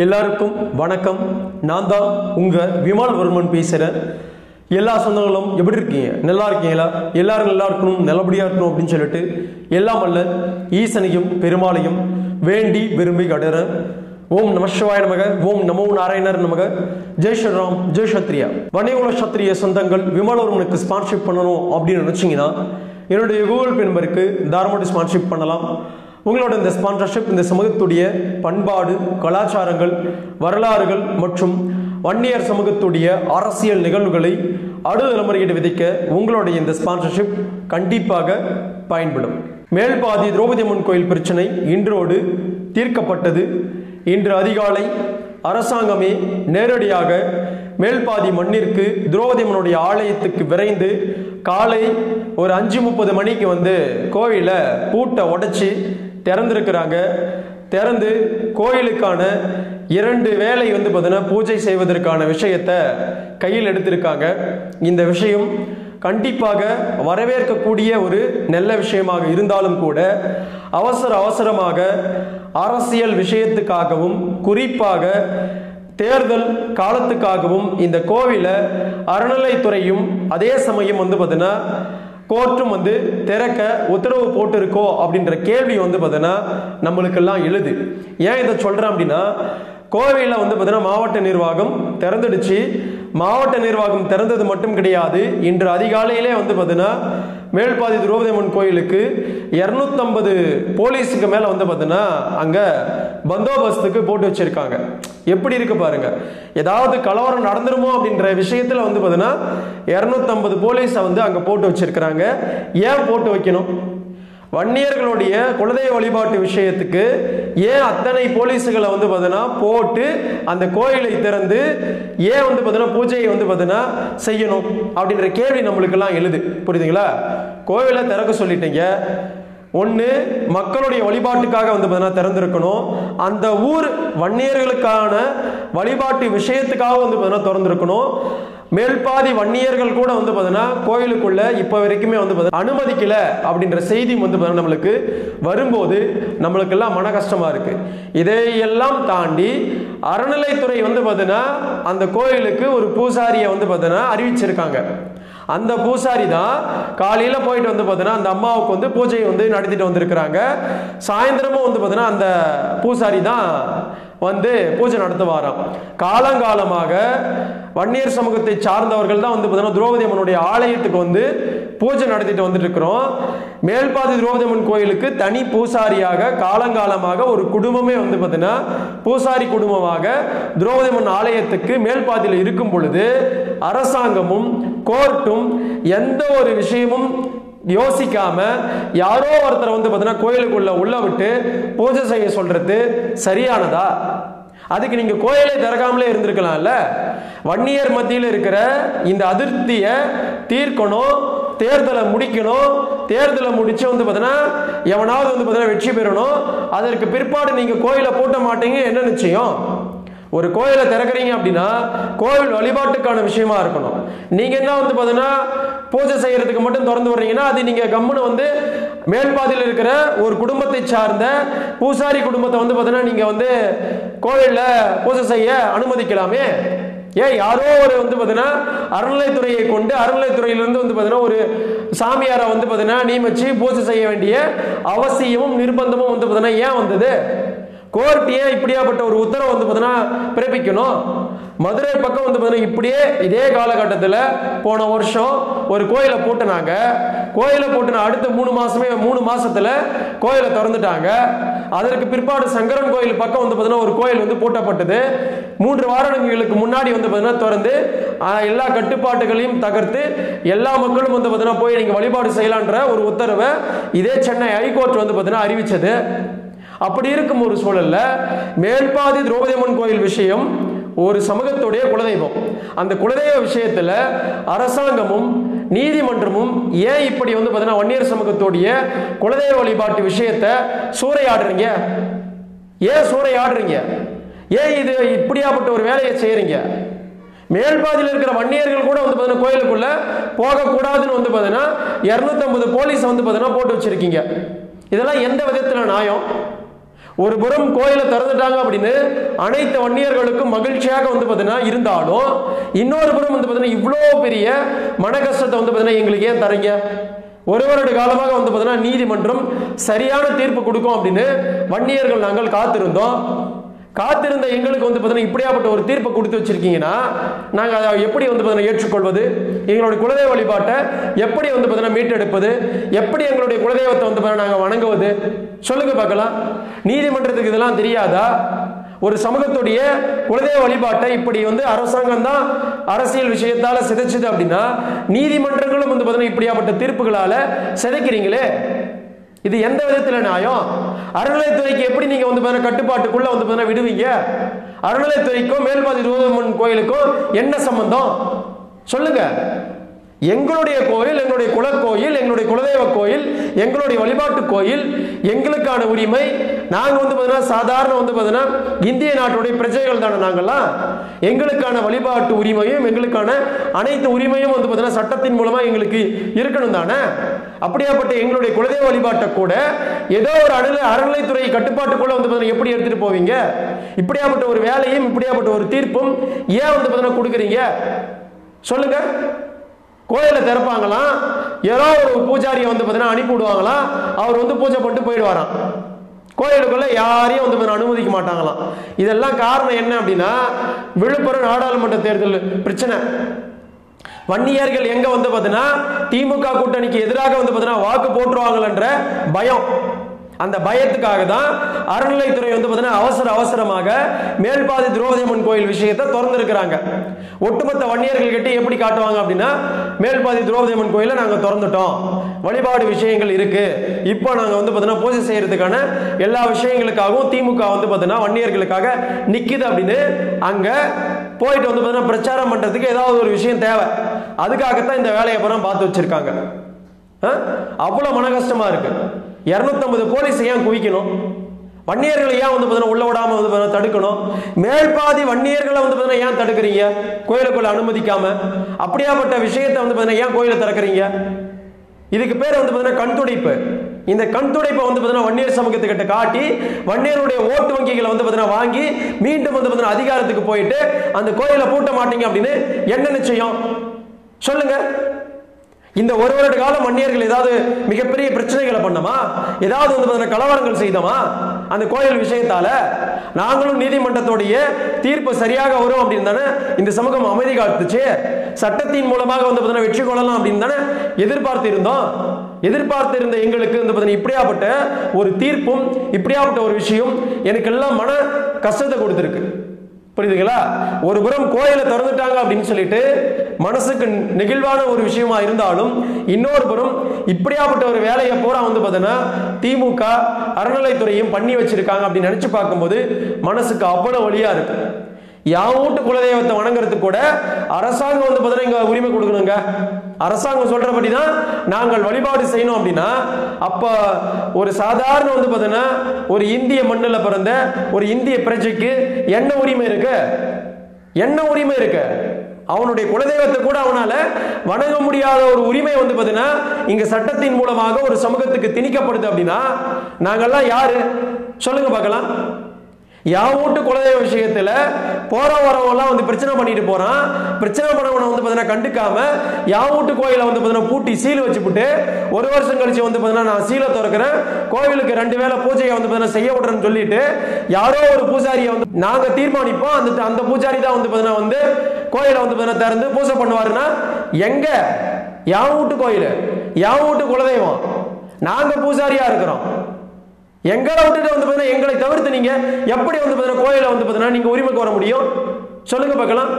எல்லாருக்கும் வணக்கம். நான் தான் உங்கள் விமால்வர்மன் பேசுகிறேன். எல்லா சொந்தங்களும் எப்படி இருக்கீங்க? நல்லா இருக்கீங்களா? எல்லாரும் நல்லா இருக்கணும், நல்லபடியாக இருக்கணும் அப்படின்னு சொல்லிட்டு எல்லாம் அல்ல ஈசனையும் பெருமாளையும் வேண்டி விரும்பி கடுறேன். ஓம் நம சிவாய நமக, ஓம் நமோ நாராயணர் நமக, ஜெய் ஸ்ரீராம், ஜெய் சத்ரியா. வணிகுல சத்திரிய சொந்தங்கள் விமால்வர்மனுக்கு ஸ்பான்ஷிப் பண்ணணும் அப்படின்னு நினச்சிங்கன்னா என்னுடைய கூகுள் பே நம்பருக்கு தாராளமாக ஸ்பான்ஷிப் பண்ணலாம். உங்களோட இந்த ஸ்பான்சர்ஷிப் இந்த சமூகத்துடைய பண்பாடு, கலாச்சாரங்கள், வரலாறுகள் மற்றும் வன்னியர் சமூகத்துடைய அரசியல் நிகழ்வுகளை அடுத்த தலைமுறையிட விதைக்க உங்களுடைய இந்த ஸ்பான்சர்ஷிப் கண்டிப்பாக பயன்படும். மேல்பாதி திரௌபதி அம்மன் கோயில் பிரச்சனை இன்றோடு தீர்க்கப்பட்டது. இன்று அதிகாலை அரசாங்கமே நேரடியாக மேல்பாதி மண்ணிற்கு திரௌபதி அம்மனுடைய ஆலயத்துக்கு விரைந்து காலை ஒரு 5:30 மணிக்கு கோயிலை பூட்டை உடைச்சி திறந்திருக்கிறாங்க. திறந்து கோயிலுக்கான 2 வேளை பூஜை செய்வதற்கான விஷயத்தை கையில் எடுத்திருக்காங்க. இந்த விஷயம் கண்டிப்பாக வரவேற்கக்கூடிய ஒரு நல்ல விஷயமாக இருந்தாலும் கூட அவசரமாக அரசியல் விஷயத்துக்காகவும் குறிப்பாக தேர்தல் காலத்துக்காகவும் இந்த கோவிலை அறநிலைத்துறையும் அதே சமயம் கோர்ட்டும் திறக்க உத்தரவு போட்டிருக்கோ அப்படின்ற கேள்வி நம்மளுக்கெல்லாம் எழுது. ஏன் இதை சொல்றேன் அப்படின்னா, கோவிலில் மாவட்ட நிர்வாகம் திறந்துடுச்சு. மாவட்ட நிர்வாகம் திறந்தது மட்டும் கிடையாது, இன்று அதிகாலையிலே மேல்பாதி திரௌபதி அம்மன் கோயிலுக்கு 250 போலீஸுக்கு மேல அங்க பந்தோபஸ்துக்கு போட்டு வச்சிருக்காங்க. எப்படி இருக்கு பாருங்க. ஏதாவது கலவரம் நடந்துருமோ அப்படின்ற விஷயத்துல 250 போலீஸை அங்க போட்டு வச்சிருக்கிறாங்க. ஏன் போட்டு வைக்கணும்? வன்னியர்களுடைய குலதெய்வ வழிபாட்டு விஷயத்துக்கு ஏன் அத்தனை போலீஸுகளை போட்டு அந்த கோயிலை திறந்து ஏன் பூஜையை செய்யணும் அப்படின்ற கேள்வி நம்மளுக்கெல்லாம் எழுது. புரியுதுங்களா? கோயிலை திறக்க சொல்லிட்டீங்க. ஒன்று, மக்களுடைய வழிபாட்டுக்காக திறந்திருக்கணும். அந்த ஊர் வன்னியர்களுக்கான வழிபாட்டு விஷயத்துக்காக திறந்திருக்கணும். மேல்பாதி வன்னியர்கள் கூட கோயிலுக்குள்ள இப்ப வரைக்குமே அனுமதிக்கல அப்படின்ற செய்தி நம்மளுக்கு வரும்போது நம்மளுக்கெல்லாம் மன கஷ்டமா இருக்கு. இதையெல்லாம் தாண்டி அறநிலைத்துறை அந்த கோயிலுக்கு ஒரு பூசாரியை அறிவிச்சிருக்காங்க. அந்த பூசாரி தான் காலையில போயிட்டு அந்த அம்மாவுக்கு பூஜையை நடத்திட்டு வந்திருக்கிறாங்க. சாயந்தரமும் அந்த பூசாரி தான் பூஜை நடத்துவாராம். காலங்காலமாக வன்னியர் சமூகத்தை சார்ந்தவர்கள் தான் திரௌபதி அம்மனுடைய ஆலயத்துக்கு பூஜை நடத்திட்டு வந்துட்டு இருக்கிறோம். மேல்பாதி திரௌபதி அம்மன் கோயிலுக்கு தனி பூசாரியாக காலங்காலமாக ஒரு குடும்பமே பூசாரி குடும்பமாக திரௌபதி அம்மன் ஆலயத்துக்கு மேல்பாதியில் இருக்கும் பொழுது அரசாங்கமும் கோர்ட்டும் எந்த ஒரு விஷயமும் யோசிக்காம யாரோ ஒருத்தர் கோயிலுக்குள்ள உள்ள விட்டு பூஜை செய்ய சொல்றது சரியானதா? அதுக்கு நீங்க கோயிலை திறக்காமலே இருந்திருக்கலாம்ல. வன்னியர் மத்தியில் இருக்கிற இந்த அதிருப்தியை தீர்க்கணும், தேர்தலை முடிக்கணும். தேர்தலை முடிச்சு எவனாவது வெற்றி பெறணும். அதற்கு பிற்பாடு நீங்க கோயிலை பூட்ட மாட்டீங்க. என்ன நிச்சயம்? ஒரு கோயிலை திறக்கிறீங்க அப்படின்னா கோயில் வழிபாட்டுக்கான விஷயமா இருக்கணும். நீங்க என்ன பூஜை செய்யறதுக்கு மட்டும் திறந்து வர்றீங்கன்னா அது நீங்க கம்முன்னு மேல்பாதியில் இருக்கிற ஒரு குடும்பத்தை சார்ந்த பூசாரி குடும்பத்தை நீங்க கோயில்ல பூஜை செய்ய அனுமதிக்கலாமே. ஏன் யாரோ ஒரு அறநிலைத்துறையை கொண்டு அறநிலைத்துறையிலிருந்து ஒரு சாமியாரை நியமிச்சு பூஜை செய்ய வேண்டிய அவசியமும் நிர்பந்தமும் ஏன் வந்தது? கோர்ட் ஏன் இப்படியாப்பட்ட ஒரு உத்தரவு பிறப்பிக்கணும்? மதுரை பக்கம் இப்படியே இதே காலகட்டத்தில் போன வருஷம் ஒரு கோயிலை பூட்டினாங்க. கோயிலை பூட்டின அடுத்த 3 மாசத்துல கோயிலை திறந்துட்டாங்க. அதற்கு பிற்பாடு சங்கரன் கோயில் பக்கம் ஒரு கோயில் பூட்டப்பட்டது. 3 வாரங்களுக்கு முன்னாடி திறந்து எல்லா கட்டுப்பாட்டுகளையும் தகர்த்து எல்லா மக்களும் போய் நீங்க வழிபாடு செய்யலான்ற ஒரு உத்தரவை இதே சென்னை ஹைகோர்ட் அறிவிச்சது. அப்படி இருக்கும் ஒரு சூழல்ல மேல்பாதி திரௌபதி அம்மன் கோயில் விஷயம் ஒரு சமூகத்துடைய குலதெய்வம். அந்த குலதெய்வ விஷயத்துல அரசாங்கமும் நீதிமன்றமும் ஏன் இப்படி வன்னியர் சமூகத்துடைய குலதெய்வ வழிபாட்டு விஷயத்தை சூறையாடுறீங்க? ஏன் சூறையாடுறீங்க? ஏன் இது இப்படியாப்பட்ட ஒரு வேலையை செய்யறீங்க? மேல்பாதியில் இருக்கிற வன்னியர்கள் கூட கோயிலுக்குள்ள போகக்கூடாதுன்னு 250 போலீஸ் போட்டு வச்சிருக்கீங்க. இதெல்லாம் எந்த விதத்துல நியாயம்? ஒரு புறம் கோயிலை திறந்துட்டாங்க அப்படின்னு அனைத்து வன்னியர்களுக்கும் மகிழ்ச்சியாக வந்து பார்த்தீங்கன்னா இருந்தாலும், இன்னொரு புறம் வந்து பார்த்தீங்கன்னா இவ்வளோ பெரிய மன கஷ்டத்தை வந்து பார்த்தீங்கன்னா எங்களுக்கு ஏன் தரீங்க? ஒரு வருட காலமாக வந்து பார்த்தீங்கன்னா நீதிமன்றம் சரியான தீர்ப்பு கொடுக்கும் அப்படின்னு வன்னியர்கள் நாங்கள் காத்திருந்தோம். காத்திருந்த எங்களுக்கு வந்து பார்த்தீங்கன்னா இப்படியாப்பட்ட ஒரு தீர்ப்பை கொடுத்து வச்சிருக்கீங்கன்னா நாங்கள் அதை எப்படி வந்து பார்த்தீங்கன்னா ஏற்றுக்கொள்வது? எங்களுடைய குலதெய்வ வழிபாட்டை எப்படி வந்து பார்த்தீங்கன்னா மீட்டெடுப்பது? எப்படி எங்களுடைய குலதெய்வத்தை வந்து பார்த்தீங்கன்னா நாங்கள் வணங்குவது? சொல்லுங்க பார்க்கலாம். நீதிமன்றத்துக்கு இதெல்லாம் தெரியாதா? ஒரு சமூகத்துடைய குலதெய்வ வழிபாட்டை இப்படி வந்து அரசாங்கம் தான் அரசியல் விஷயத்தால சிதைச்சது அப்படின்னா நீதிமன்றங்களும் வந்து பார்த்தீங்கன்னா இப்படியாப்பட்ட தீர்ப்புகளால சிதைக்கிறீங்களே, இது எந்த விதத்துல நியாயம்? அறநிலையத்துறைக்கு எப்படி நீங்க வந்து கட்டுப்பாட்டுக்குள்ள வந்து விடுவீங்க? அறநிலையத்துறைக்கும் மேல்பாதி துரோதமன் கோயிலுக்கும் என்ன சம்பந்தம்? சொல்லுங்க. எங்களுடைய கோயில், எங்களுடைய குலக்கோயில், எங்களுடைய குலதெய்வ கோயில், எங்களுடைய வழிபாட்டு கோயில், எங்களுக்கான உரிமை. நாங்க வந்து சாதாரண வந்து இந்திய நாட்டுடைய பிரஜைகள் தானே நாங்கள்லாம். எங்களுக்கான வழிபாட்டு உரிமையும் எங்களுக்கான அனைத்து உரிமையும் வந்து சட்டத்தின் மூலமா எங்களுக்கு இருக்கணும் தானே. அப்படியாப்பட்ட எங்களுடைய குலதெய்வ வழிபாட்டை கூட ஏதோ ஒரு அறநிலைத்துறை கட்டுப்பாட்டுக்குள்ள வந்து எப்படி எடுத்துட்டு போவீங்க? இப்படியாப்பட்ட ஒரு வேலையும் இப்படியாப்பட்ட ஒரு தீர்ப்பும் ஏன் வந்து கொடுக்குறீங்க? சொல்லுங்க. கோயிலை திறப்பாங்களாம், ஏதோ ஒரு பூஜாரியை வந்து அனுப்பி விடுவாங்களாம், அவர் வந்து பூஜை பண்ணிட்டு போயிடுவாராம். கோயிலுக்குள்ள யாரையும் வந்து அனுமதிக்க மாட்டாங்களாம். இதெல்லாம் காரணம் என்ன அப்படின்னா விழுப்புரம் நாடாளுமன்ற தேர்தல் பிரச்சனை. வன்னியர்கள் எங்க வந்து பார்த்தீங்கன்னா திமுக கூட்டணிக்கு எதிராக வந்து பார்த்தீங்கன்னா வாக்கு போட்டுருவாங்கன்ற பயம். அந்த பயத்துக்காக தான் அறநிலைத்துறை வந்து பார்த்தீங்கன்னா அவசரமாக மேல்பாதி திரௌபதியம்மன் கோயில் விஷயத்தை திறந்துருக்கிறாங்க. ஒட்டுமொத்த வன்னியர்கள் கிட்ட எப்படி காட்டுவாங்க அப்படின்னா மேல்பாதி திரௌபதியம்மன் கோயிலை நாங்கள் திறந்துட்டோம், வழிபாடு விஷயங்கள் இருக்கு, இப்போ நாங்கள் வந்து பார்த்தீங்கன்னா பூஜை செய்யறதுக்கான எல்லா விஷயங்களுக்காகவும் திமுக வந்து பார்த்தீங்கன்னா வன்னியர்களுக்காக நிக்குது அப்படின்னு அங்க போயிட்டு வந்து பார்த்தீங்கன்னா பிரச்சாரம் பண்றதுக்கு ஏதாவது ஒரு விஷயம் தேவை. அதுக்காகத்தான் இந்த வேலையை அப்புறம் பார்த்து வச்சிருக்காங்க. அவ்வளவு மன கஷ்டமா இருக்கு. 250 போலீஸ் ஏன் குவிக்கணும்? வன்னியர்களை ஏன் வந்து உள்ள விடாம வந்து தடுக்கணும்? மேல்பாதி வன்னியர்களை வந்து ஏன் தடுக்கிறீங்க கோயிலுக்குள்ள அனுமதிக்காம? அப்படியாப்பட்ட விஷயத்தை வந்து ஏன் கோயிலை திறக்கிறீங்க? இதுக்கு பேர் வந்து கண் துடைப்பு. இந்த கண் துடைப்பை வந்து வன்னியர் சமூகத்துக்கிட்ட காட்டி வன்னியருடைய ஓட்டு வங்கிகளை வந்து வாங்கி மீண்டும் வந்து அதிகாரத்துக்கு போயிட்டு அந்த கோயிலை பூட்ட மாட்டீங்க அப்படின்னு என்ன நிச்சயம்? சொல்லுங்க. இந்த ஒரு வருட காலம் வன்னியர்கள் ஏதாவது மிகப்பெரிய பிரச்சனைகளை பண்ணமா? ஏதாவது வந்து கலவரங்கள் செய்தோமா அந்த கோயில் விஷயத்தால? நாங்களும் நீதிமன்றத்துடைய தீர்ப்பு சரியாக வரும் அப்படின்னு தானே இந்த சமூகம் அமைதி காத்துச்சு. சட்டத்தின் மூலமாக வந்து வெற்றி கொள்ளலாம் அப்படின்னு தானே எதிர்பார்த்து இருந்த எங்களுக்கு வந்து இப்படியாப்பட்ட ஒரு தீர்ப்பும் இப்படியாப்பட்ட ஒரு விஷயம் எனக்கு எல்லாம் மன கஷ்டத்தை கொடுத்திருக்கு. புரியுதுங்களா? ஒரு புறம் கோயிலை திறந்துட்டாங்க அப்படின்னு சொல்லிட்டு மனசுக்கு நெகிழ்வான ஒரு விஷயமா இருந்தாலும், இன்னொரு புறம் இப்படியாப்பட்ட ஒரு வேலையை பூரா வந்து பார்த்தீங்கன்னா திமுக அறநிலைத்துறையும் பண்ணி வச்சிருக்காங்க அப்படின்னு நினைச்சு பார்க்கும்போது மனசுக்கு அவ்வளவு வலியா இருக்கு. யான் வீட்டு குலதெய்வத்தை வணங்குறதுக்கு கூட அரசாங்கம் வந்து பார்த்தீங்கன்னா இங்க உரிமை கொடுக்கணுங்க. அரசாங்கம் சொல்றபடிதான் நாங்கள் வழிபாடு செய்யணும் அப்படின்னா அப்ப ஒரு சாதாரண வந்து பார்த்தீங்கன்னா ஒரு இந்திய மண்ணில் பிறந்த ஒரு இந்திய பிரஜைக்கு என்ன உரிமை இருக்கு? என்ன உரிமை இருக்கு? அவனுடைய குலதெய்வத்தை கூட அவனால வணங்க முடியாத ஒரு உரிமை வந்து பார்த்தீங்கன்னா இங்க சட்டத்தின் மூலமாக ஒரு சமூகத்துக்கு திணிக்கப்படுது அப்படின்னா நாங்கெல்லாம் யாரு? சொல்லுங்க பார்க்கலாம். யான் வீட்டு குலதெய்வ விஷயத்துல போற வரவெல்லாம் வந்து பிரச்சனை பண்ணிட்டு போறான். பிரச்சனை பண்ணவனை வந்து பார்த்தீங்கன்னா கண்டுக்காம யான் வீட்டு கோயிலை வந்து பார்த்தீங்கன்னா பூட்டி சீல் வச்சுப்புட்டு ஒரு வருஷம் கழிச்சு வந்து பார்த்தீங்கன்னா நான் சீலை திறக்கிறேன், கோவிலுக்கு 2 வேளை பூஜையை வந்து பார்த்தீங்கன்னா செய்ய விடுறேன்னு சொல்லிட்டு யாரோ ஒரு பூஜாரியை வந்து நாங்க தீர்மானிப்போம், அந்த பூஜாரி தான் வந்து பார்த்தீங்கன்னா வந்து கோயிலை வந்து பார்த்தீங்கன்னா திறந்து பூஜை பண்ணுவாருன்னா எங்க? யான் வீட்டு கோயில், யான் வீட்டு குலதெய்வம், நாங்க பூஜாரியா இருக்கிறோம். எங்களை விட்டுட்டு வந்து எங்களை தவிர்த்து நீங்க எப்படி வந்து கோயில வந்து நீங்க உரிமைக்கு வர முடியும்? சொல்லுங்க பார்க்கலாம்.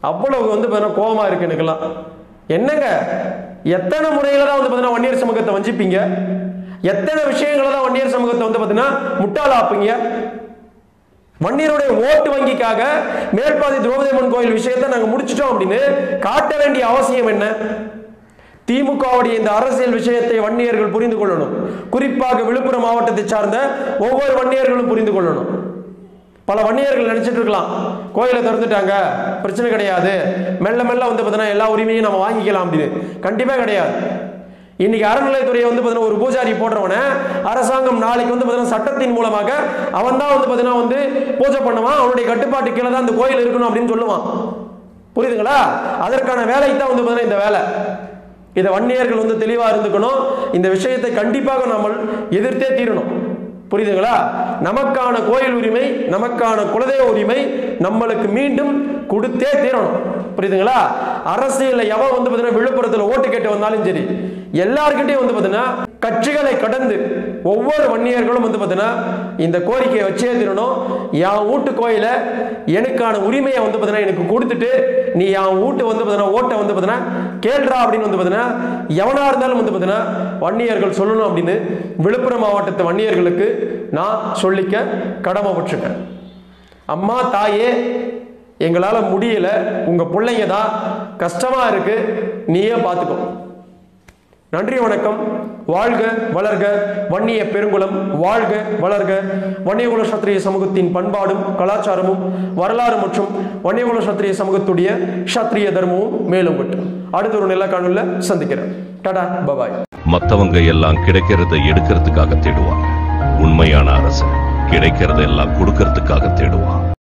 அவ்வளவு வந்து கோபமா இருக்கு எனக்குலாம். என்னங்க எத்தனை முறையில தான் வந்து வன்னியர் சமூகத்தை வஞ்சிப்பீங்க? எத்தனை விஷயங்களை தான் வன்னியர் சமூகத்தை வந்து முட்டாளாப்பீங்க? வன்னியருடைய ஓட்டு வங்கிக்காக மேல்பாதி திரௌபதியம்மன் கோயில் விஷயத்தை நாங்க முடிச்சிட்டோம் அப்படின்னு காட்ட வேண்டிய அவசியம் என்ன? திமுகவுடைய இந்த அரசியல் விஷயத்தை வன்னியர்கள் புரிந்து கொள்ளணும். குறிப்பாக விழுப்புரம் மாவட்டத்தை சார்ந்த ஒவ்வொரு வன்னியர்களும் புரிந்து கொள்ளணும். பல வன்னியர்கள் நினைச்சிட்டு இருக்கலாம் கோயிலை திறந்துட்டாங்க பிரச்சனை கிடையாது, மெல்ல மெல்ல வந்து பார்த்தீங்கன்னா எல்லா உரிமையும் நம்ம வாங்கிக்கலாம் அப்படின்னு. கண்டிப்பா கிடையாது. இன்னைக்கு அறநிலையத்துறையை வந்து பார்த்தீங்கன்னா ஒரு பூஜாரி போடுறவன அரசாங்கம் நாளைக்கு வந்து பார்த்தீங்கன்னா சட்டத்தின் மூலமாக அவன் தான் வந்து பார்த்தீங்கன்னா வந்து பூஜை பண்ணுவான், அவனுடைய கட்டுப்பாட்டு கீழே தான் அந்த கோயில் இருக்கணும் அப்படின்னு சொல்லுவான். புரியுதுங்களா? அதற்கான வேலைக்கு தான் வந்து பார்த்தீங்கன்னா இந்த வேலை. இதை வன்னியர்கள் வந்து தெளிவாக இருந்துக்கணும். இந்த விஷயத்தை கண்டிப்பாக நம்ம எதிர்த்தே தீரணும். புரியுதுங்களா? நமக்கான கோயில் உரிமை, நமக்கான குலதெய்வ உரிமை நம்மளுக்கு மீண்டும் கொடுத்தே தீரணும். புரியுதுங்களா? அரசியல்ல எவன் வந்து பார்த்தீங்கன்னா விழுப்புரத்தில் ஓட்டு கேட்டு வந்தாலும் சரி, எல்லார்கிட்டையும் வந்து பார்த்தீங்கன்னா கட்சிகளை கடந்து ஒவ்வொரு வன்னியர்களும் வந்து பார்த்தீங்கன்னா இந்த கோரிக்கையை வச்சே தீரணும். என் வீட்டு கோயிலை எனக்கான உரிமையை வந்து பார்த்தீங்கன்னா எனக்கு கொடுத்துட்டு நீ என் வீட்டு வந்து பார்த்தீங்கன்னா ஓட்டை வந்து பார்த்தீங்கன்னா கேள்றா அப்படின்னு வந்து பார்த்தீங்கன்னா எவனா இருந்தாலும் வந்து பார்த்தீங்கன்னா வன்னியர்கள் சொல்லணும் அப்படின்னு விழுப்புரம் மாவட்டத்து வன்னியர்களுக்கு நான் சொல்லிக்க கடமைப்பட்டிருக்கேன். அம்மா தாயே, எங்களால் முடியல, உங்க பிள்ளைங்க தான் கஷ்டமா இருக்கு, நீயே பார்த்துக்கோ. நன்றி, வணக்கம். வாழ்க வளர்க வன்னிய பெருங்குளம், வாழ்க வளர்க வன்னியகுல சத்திரிய சமூகத்தின் பண்பாடும் கலாச்சாரமும் வரலாறு மற்றும் வன்னியகுல சத்திரிய சமூகத்துடைய சத்திரிய தர்மமும் மேலும் விட்டு அடுத்த ஒரு நல்ல காணொளியில சந்திக்கிறேன். டாடா, பபாய். மத்தவங்க எல்லாம் கிடைக்கிறத எடுக்கிறதுக்காக தேடுவாங்க. உண்மையான அரசு கிடைக்கிறத எல்லாம் கொடுக்கறதுக்காக தேடுவான்.